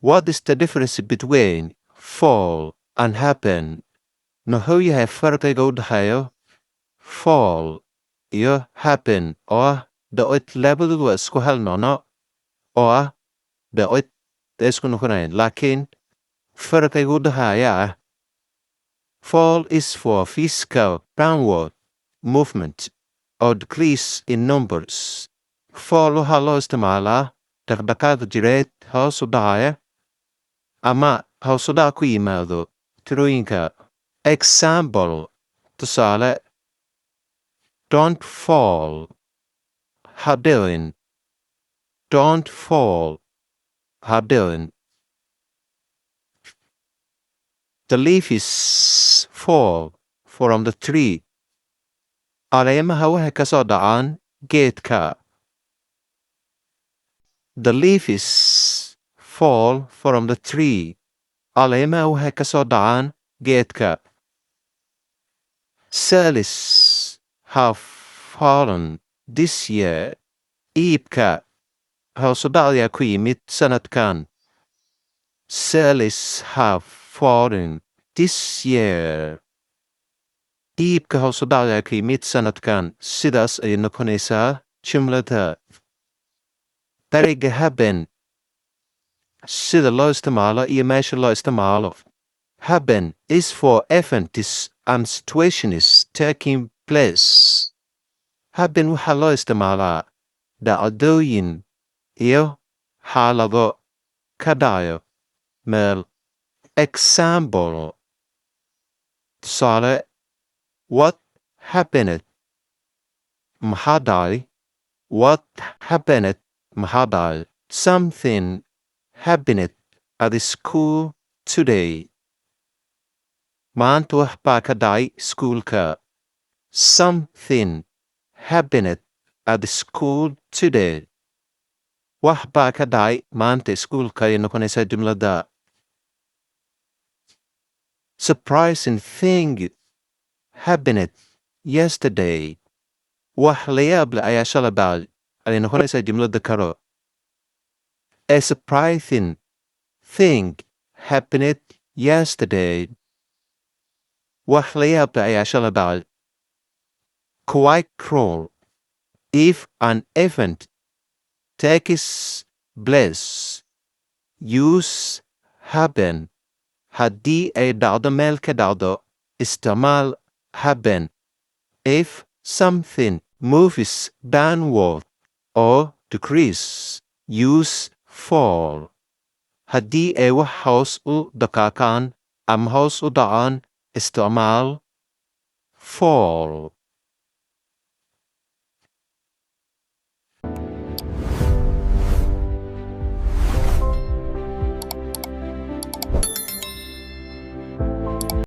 What is the difference between fall and happen? Muxuu yahay farqiga u dhexeeya fall iyo happen oo ah dhacid labaduba isku hal macno oo ah dhacid ay isku noqonayaan laakiin farqiga u dhexeeya ah fall is for physical downward movement or decrease in numbers. Fall waxaa loo isticmaalaa dhaqdhaqaaq jireed hoos u dhacaya ama hoos u dhac ku yimaado tirooyinka. Example, tusaale, don't fall, ha dhicin. Don't fall, ha dhicin. The leaves fall from the tree. Caleemaha waxay ka soo dhacaan geedka. The leaves fall from the tree. Caleemaha waxay ka soo dhacaan geedka. Sales have fallen this year. Iibka hoos u dhac ayaa ku yimid sanadkan. Sales have fallen this year. Iibka hoos u dhac ayaa ku yimid sanadkan. Sidaas ayay noqonaysaa jumlada. Ereyga happen sida loo isticmaalo iyo meesha loo isticmaalo. Happen is for events and situations taking place. Happen waxaa loo isticmaalaa dhacdooyin iyo xaalado ka dhacayo meel. Example, tusaale, what happened? Maxaa dhacay? What happened? Maxaa dhacay? Something happened at the school today. Maanta wax baa ka dhacay iskuulka. Something happened at the school today. Wax baa ka dhacay maanta iskuulka ayay noqonaysaa jumlada. Surprising thing happened yesterday. Wax la yaab leh ayaa shalay dhacay ayay noqonaysaa jumlada karo. A surprising thing happened yesterday. Wax la yaab leh ayaa shalay dhacay. Quite cruel. If an event takes place, use happen. Haddii ay dhacdo meel ka dhacdo, isticmaal happen. If something moves downward or decrease, use fall. Haddii ay wax hoos u dhaqaaqaan ama hoos u dhacaan, isticmaal fall.